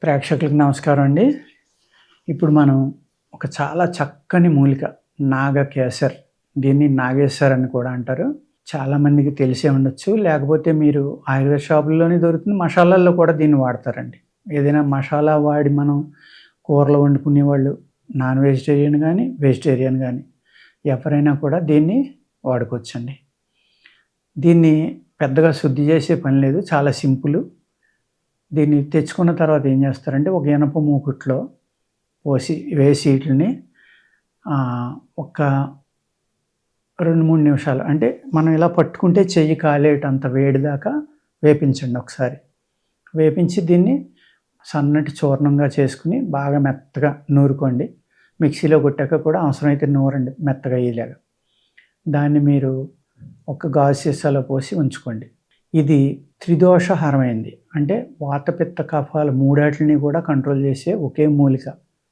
ప్రేక్షకులకు నమస్కారం అండి. ఇప్పుడు మనం ఒక చాలా చక్కని మూలిక నాగకేసర్, దీన్ని నాగేశ్వర్ అని కూడా అంటారు. చాలామందికి తెలిసే ఉండొచ్చు. లేకపోతే మీరు ఆయుర్వేద షాపుల్లోనే దొరుకుతుంది. మసాలాల్లో కూడా దీన్ని వాడతారండి. ఏదైనా మసాలా వాడి మనం కూరలు వండుకునేవాళ్ళు నాన్ వెజిటేరియన్ కానీ వెజిటేరియన్ కానీ ఎవరైనా కూడా దీన్ని వాడుకోవచ్చండి. దీన్ని పెద్దగా శుద్ధి చేసే పని లేదు, చాలా సింపుల్. దీన్ని తెచ్చుకున్న తర్వాత ఏం చేస్తారంటే ఒక ఇనప మూకుట్లో వేసి వీటిని ఒక 2-3 నిమిషాలు, అంటే మనం ఇలా పట్టుకుంటే చెయ్యి కాలేటంత వేడి దాకా వేపించండి. ఒకసారి వేపించి దీన్ని సన్నటి చూర్ణంగా చేసుకుని బాగా మెత్తగా నూరుకోండి. మిక్సీలో కొట్టాక కూడా అవసరమైతే నూరండి మెత్తగా అయ్యేలాగా. దాన్ని మీరు ఒక గాజు సీసాలో పోసి ఉంచుకోండి. ఇది త్రిదోషహరమైంది, అంటే వాత పిత్త కఫాలు మూడాటిని కూడా కంట్రోల్ చేసే ఒకే మూలిక,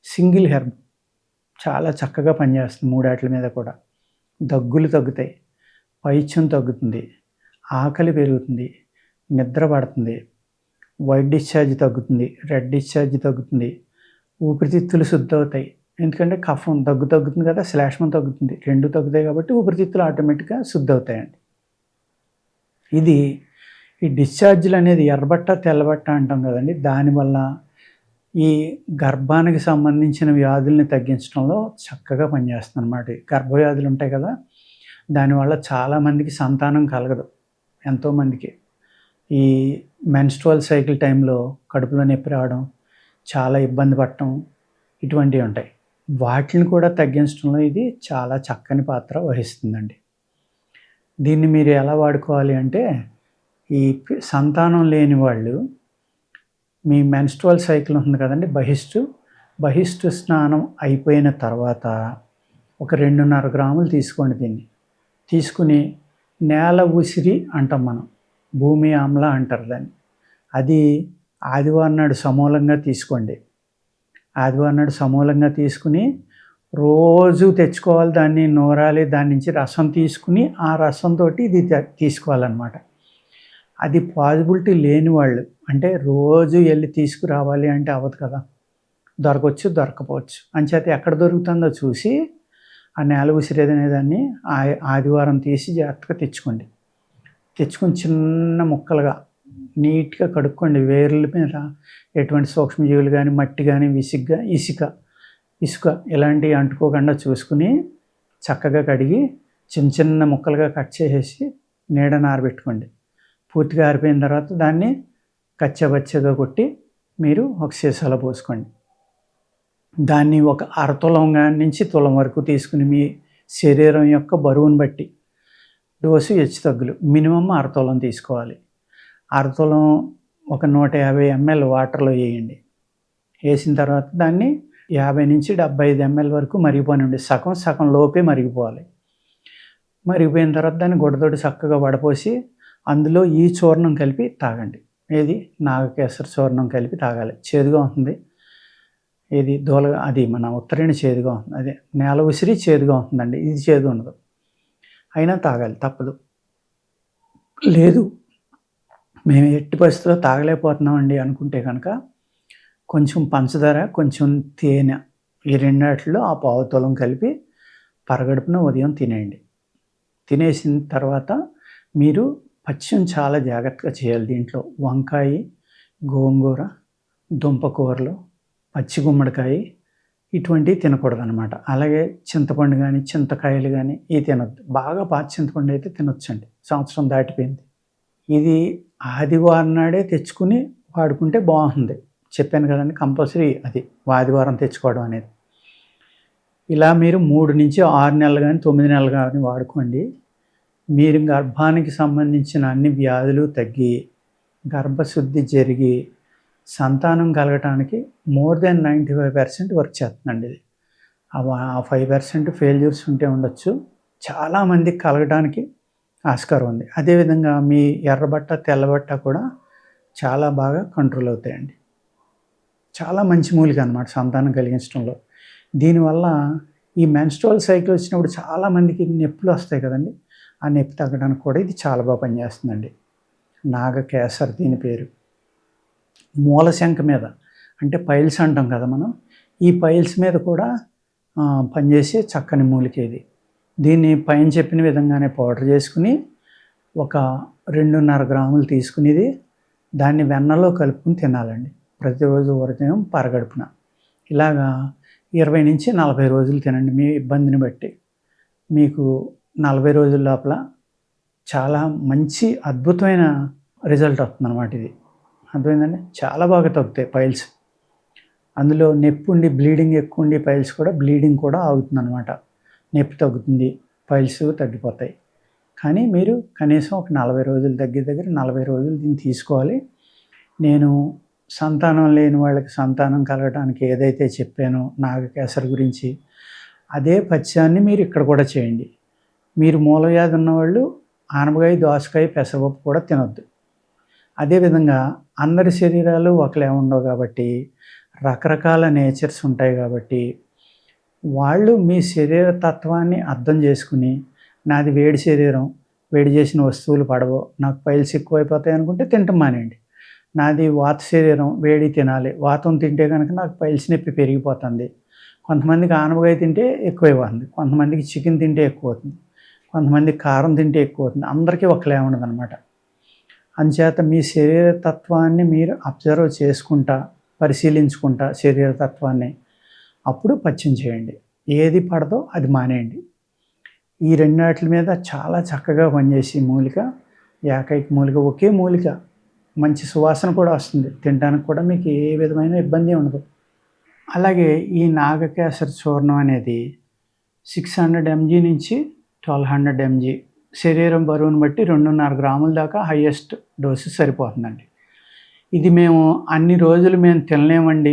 సింగిల్ హెర్బ్. చాలా చక్కగా పనిచేస్తుంది మూడాట్ల మీద కూడా. దగ్గులు తగ్గుతాయి, పైత్యం తగ్గుతుంది, ఆకలి పెరుగుతుంది, నిద్ర పడుతుంది, వైట్ డిశ్చార్జ్ తగ్గుతుంది, రెడ్ డిశ్చార్జ్ తగ్గుతుంది, ఊపిరితిత్తులు శుద్ధి అవుతాయి. ఎందుకంటే కఫం తగ్గుతుంది కదా, శ్లేష్మం తగ్గుతుంది, రెండు తగ్గుతాయి కాబట్టి ఊపిరితిత్తులు ఆటోమేటిక్గా శుద్ధి అవుతాయండి. ఈ డిశ్చార్జ్లు అనేది ఎర్రబట్ట తెల్లబట్ట అంటాం కదండి, దానివల్ల ఈ గర్భానికి సంబంధించిన వ్యాధుల్ని తగ్గించడంలో చక్కగా పనిచేస్తుంది అన్నమాట. గర్భవ్యాధులు ఉంటాయి కదా, దానివల్ల చాలామందికి సంతానం కలగదు. ఎంతోమందికి ఈ మెన్స్ట్రువల్ సైకిల్ టైంలో కడుపులో నొప్పి రావడం, చాలా ఇబ్బంది పడటం, ఇటువంటివి ఉంటాయి. వాటిని కూడా తగ్గించడంలో ఇది చాలా చక్కని పాత్ర వహిస్తుందండి. దీన్ని మీరు ఎలా వాడుకోవాలి అంటే, ఈ సంతానం లేని వాళ్ళు మీ మెన్స్ట్రువల్ సైకిల్ ఉంది కదండి, బహిష్టు స్నానం అయిపోయిన తర్వాత ఒక 2.5 గ్రాములు తీసుకోండి. దీన్ని తీసుకుని నేల ఉసిరి అంటాం మనం, భూమి ఆమ్ల అంటారు దాన్ని. అది ఆదివారం నాడు సమూలంగా తీసుకోండి. ఆదివారం నాడు సమూలంగా తీసుకుని రోజు తెచ్చుకోవాలి, దాన్ని నూరాలి, దాని నుంచి రసం తీసుకుని ఆ రసంతో ఇది తీసుకోవాలన్నమాట. అది పాజిబిలిటీ లేని వాళ్ళు, అంటే రోజు వెళ్ళి తీసుకురావాలి అంటే అవ్వదు కదా, దొరకవచ్చు దొరకపోవచ్చు. అంచేత ఎక్కడ దొరుకుతుందో చూసి ఆ నేల ఉసిరేదనే దాన్ని ఆదివారం తీసి జాగ్రత్తగా తెచ్చుకొని చిన్న ముక్కలుగా నీట్గా కడుక్కోండి. వేర్ల మీద ఎటువంటి సూక్ష్మజీవులు కానీ మట్టి కానీ ఇసుక ఇలాంటివి అంటుకోకుండా చూసుకుని చక్కగా కడిగి చిన్న ముక్కలుగా కట్ చేసేసి నీడన ఆరబెట్టుకోండి. పూర్తిగా ఆరిపోయిన తర్వాత దాన్ని కచ్చబచ్చగా కొట్టి మీరు ఒక సీసాలో పోసుకోండి. దాన్ని ఒక అరతులం నుంచి తులం వరకు తీసుకుని మీ శరీరం యొక్క బరువును బట్టి డోసు హెచ్చు తగ్గులు మినిమం అరతులం తీసుకోవాలి. అరతులం ఒక 150 ml వాటర్లో వేయండి. వేసిన తర్వాత దాన్ని 50 నుంచి 75 ml వరకు మరిగిపోనండి. సగం లోపే మరిగిపోవాలి. మరిగిపోయిన తర్వాత దాన్ని గుడ్డతోటి చక్కగా వడపోసి అందులో ఈ చూర్ణం కలిపి తాగండి. ఏది నాగకేసర్ చూర్ణం కలిపి తాగాలి. చేదుగా ఉంటుంది, ఇది అది మన ఉత్తరాయణ చేదుగా ఉంటుంది, అదే నేల ఉసిరి చేదుగా ఉంటుందండి. ఇది చేదు ఉండదు, అయినా తాగాలి, తప్పదు. లేదు మేము ఎట్టి పరిస్థితుల్లో తాగలేకపోతున్నామండి అనుకుంటే కనుక కొంచెం పంచదార, కొంచెం తేనె, ఈ రెండాటిలో ఆ పావు తులం కలిపి పరగడుపున ఉదయం తినేయండి. తినేసిన తర్వాత మీరు పచ్చిం చాలా జాగ్రత్తగా చేయాలి. దీంట్లో వంకాయ, గోంగూర, దుంపకూరలు, పచ్చి గుమ్మడికాయ ఇటువంటివి తినకూడదు అనమాట. అలాగే చింతపండు కానీ చింతకాయలు కానీ ఇవి తినొద్దు. బాగా పాత చింతపండు అయితే తినొచ్చండి, సంవత్సరం దాటిపోయింది. ఇది ఆదివారం నాడే తెచ్చుకుని వాడుకుంటే బాగుంటుంది. చెప్పాను కదండి, కంపల్సరీ అది ఆదివారం తెచ్చుకోవడం అనేది. ఇలా మీరు 3 నుంచి 6 నెలలు కానీ 9 నెలలు కానీ వాడుకోండి. మీరు గర్భానికి సంబంధించిన అన్ని వ్యాధులు తగ్గి గర్భశుద్ధి జరిగి సంతానం కలగటానికి మోర్ దెన్ 95% వర్క్ చేస్తుందండి ఇది. ఆ 5% ఫెయిల్యూర్స్ ఉంటే ఉండొచ్చు, చాలామందికి కలగడానికి ఆస్కారం ఉంది. అదేవిధంగా మీ ఎర్రబట్ట తెల్లబట్ట కూడా చాలా బాగా కంట్రోల్ అవుతాయండి. చాలా మంచి మూలిక అన్నమాట సంతానం కలిగించడంలో. దీనివల్ల ఈ మెన్స్ట్రువల్ సైకిల్ వచ్చినప్పుడు చాలామందికి నొప్పులు వస్తాయి కదండి, ఆ నొప్పి తగ్గడానికి కూడా ఇది చాలా బాగా పనిచేస్తుందండి. నాగకేసర్ దీని పేరు. మూలశంక మీద అంటే పైల్స్ అంటాం కదా మనం. ఈ పైల్స్ మీద కూడా పనిచేసే చక్కని మూలిక ఇది. దీన్ని పైన చెప్పిన విధంగానే పౌడర్ చేసుకుని ఒక 2.5 గ్రాములు తీసుకునేది దాన్ని వెన్నలో కలుపుకుని తినాలండి. ప్రతిరోజు ఉదయం పరగడుపున. ఇలాగా 20 నుంచి 40 రోజులు తినండి మీ ఇబ్బందిని బట్టి. మీకు 40 రోజుల లోపల చాలా మంచి అద్భుతమైన రిజల్ట్ వస్తుందన్నమాట ఇది. అర్థమైందండి? చాలా బాగా తగ్గుతాయి పైల్స్. అందులో నొప్పి ఉండి బ్లీడింగ్ ఎక్కువ ఉండి పైల్స్ కూడా బ్లీడింగ్ కూడా ఆగుతుందన్నమాట. నొప్పి తగ్గుతుంది, పైల్స్ తగ్గిపోతాయి. కానీ మీరు కనీసం ఒక 40 రోజులు దగ్గర 40 రోజులు దీన్ని తీసుకోవాలి. నేను సంతానం లేని వాళ్ళకి సంతానం కలగడానికి ఏదైతే చెప్పానో నాగకేసరి గురించి, అదే పథ్యాన్ని మీరు ఇక్కడ కూడా చేయండి. మీరు మూలవ్యాధి ఉన్నవాళ్ళు ఆనపకాయ, దోసకాయ, పెసరపప్పు కూడా తినొద్దు. అదేవిధంగా అందరి శరీరాలు ఒకలే ఉండవు కాబట్టి రకరకాల నేచర్స్ ఉంటాయి కాబట్టి వాళ్ళు మీ శరీర తత్వాన్ని అర్థం చేసుకుని, నాది వేడి శరీరం, వేడి చేసిన వస్తువులు పడవు, నాకు పైల్స్ ఎక్కువైపోతాయి అనుకుంటే తినటం మానేయండి. నాది వాత శరీరం, వేడి తినాలి, వాతం తింటే కనుక నాకు పైల్స్ నొప్పి పెరిగిపోతుంది. కొంతమందికి ఆనపకాయ తింటే ఎక్కువైపోతుంది, కొంతమందికి చికెన్ తింటే ఎక్కువ అవుతుంది, కొంతమందికి కారం తింటే ఎక్కువ అవుతుంది. అందరికీ ఒకలే ఉండదు అనమాట. అందుచేత మీ శరీర తత్వాన్ని మీరు అబ్జర్వ్ చేసుకుంటా, పరిశీలించుకుంటా శరీర తత్వాన్ని అప్పుడు పథ్యం చేయండి. ఏది పడదో అది మానేయండి. ఈ రెండాట్ల మీద చాలా చక్కగా పనిచేసి మూలిక, ఏకైక మూలిక, ఒకే మూలిక, మంచి సువాసన కూడా వస్తుంది. తినడానికి కూడా మీకు ఏ విధమైన ఇబ్బంది ఉండదు. అలాగే ఈ నాగకేసరి చూర్ణం అనేది 600 mg నుంచి 1200 mg శరీరం బరువును బట్టి 2.5 గ్రాముల దాకా హైయెస్ట్ డోసు సరిపోతుందండి. ఇది మేము అన్ని రోజులు మేము తినలేమండి,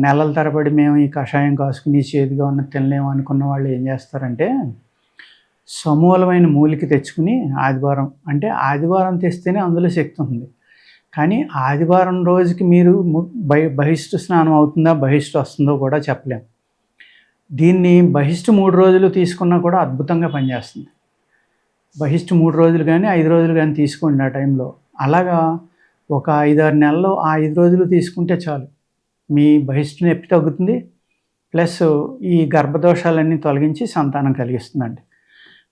నెలల తరబడి మేము ఈ కషాయం కాసుకుని చేదుగా ఉన్న తినలేము అనుకున్న వాళ్ళు ఏం చేస్తారంటే సమూలమైన మూలిక తెచ్చుకుని ఆదివారం తెస్తేనే అందులో శక్తి ఉంది. కానీ ఆదివారం రోజుకి మీరు బహిష్టు స్నానం అవుతుందా, బహిష్టు వస్తుందో కూడా చెప్పలేము. దీన్ని బహిష్టు 3 రోజులు తీసుకున్నా కూడా అద్భుతంగా పనిచేస్తుంది. బహిష్టు 3 రోజులు కానీ 5 రోజులు కానీ తీసుకోండి ఆ టైంలో. అలాగా ఒక 5-6 నెలలు ఆ 5 రోజులు తీసుకుంటే చాలు, మీ బహిష్టు నొప్పి తగ్గుతుంది, ప్లస్ ఈ గర్భదోషాలన్నీ తొలగించి సంతానం కలిగిస్తుందండి.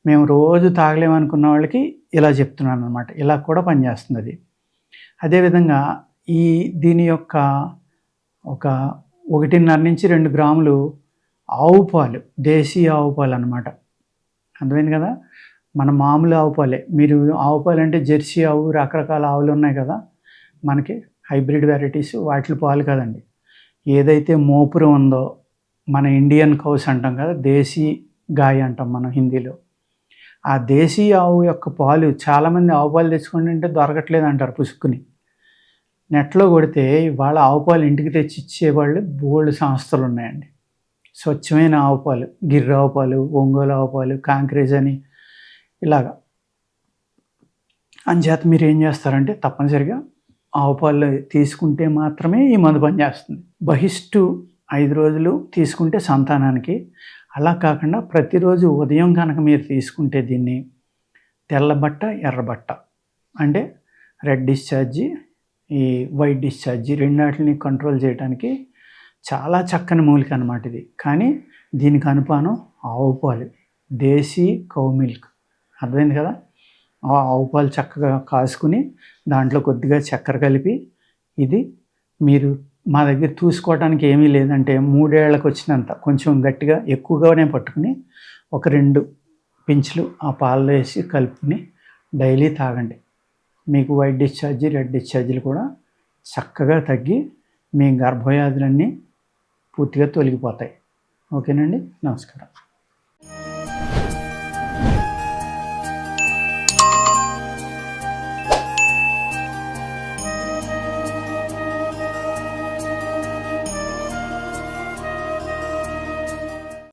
మేము రోజు తాగలేమనుకున్న వాళ్ళకి ఇలా చెప్తున్నాను అనమాట. ఇలా కూడా పనిచేస్తుంది అది. అదేవిధంగా దీని యొక్క ఒక 1.5 నుంచి 2 గ్రాములు ఆవు పాలు, దేశీ ఆవు పాలు అనమాట. అర్థమైంది కదా? మన మామూలు ఆవు పాలే. మీరు ఆవు పాలు అంటే జెర్సీ ఆవు, రకరకాల ఆవులు ఉన్నాయి కదా మనకి, హైబ్రిడ్ వెరైటీస్, వాటి పాలు కాదండి. ఏదైతే మోపురం ఉందో, మన ఇండియన్ కౌస్ అంటాం కదా, దేశీ గాయ అంటాం మనం హిందీలో. ఆ దేశీ ఆవు యొక్క పాలు చాలామంది ఆవు పాలు తెచ్చుకోండి అంటే దొరకట్లేదు అంటారు పుసుక్కుని. నెట్లో కొడితే ఇవాళ ఆవు పాలు ఇంటికి తెచ్చి ఇచ్చేవాళ్ళు బోల్డ్ సంస్థలు ఉన్నాయండి. స్వచ్ఛమైన ఆవు పాలు, గిర్ర ఆవు పాలు, ఒంగోలు ఆవు పాలు, కాంక్రేజ్ అని ఇలాగా. అంచేత మీరు ఏం చేస్తారంటే తప్పనిసరిగా ఆవు పాలు తీసుకుంటే మాత్రమే ఈ మందు పనిచేస్తుంది. బహిష్టు 5 రోజులు తీసుకుంటే సంతానానికి. అలా కాకుండా ప్రతిరోజు ఉదయం కనుక మీరు తీసుకుంటే దీన్ని తెల్లబట్ట, ఎర్రబట్ట అంటే రెడ్ డిశ్చార్జి, ఈ వైట్ డిశ్చార్జి రెండాటిని కంట్రోల్ చేయడానికి చాలా చక్కని మూలిక అనమాట ఇది. కానీ దీనికి అనుపానం ఆవు పాలు, దేశీ కౌ మిల్క్. అర్థమైంది కదా? ఆ ఆవు పాలు చక్కగా కాసుకుని దాంట్లో కొద్దిగా చక్కెర కలిపి, ఇది మీరు మా దగ్గర చూసుకోవడానికి ఏమీ లేదంటే 3 ఏళ్లకు వచ్చినంత కొంచెం గట్టిగా ఎక్కువగానే పట్టుకుని ఒక 2 పించులు ఆ పాలలో వేసి కలుపుకుని డైలీ తాగండి. మీకు వైట్ డిశ్చార్జి, రెడ్ డిశ్చార్జీలు కూడా చక్కగా తగ్గి మీ గర్భవ్యాధులన్నీ పూర్తిగా తొలగిపోతాయి. ఓకేనండి, నమస్కారం.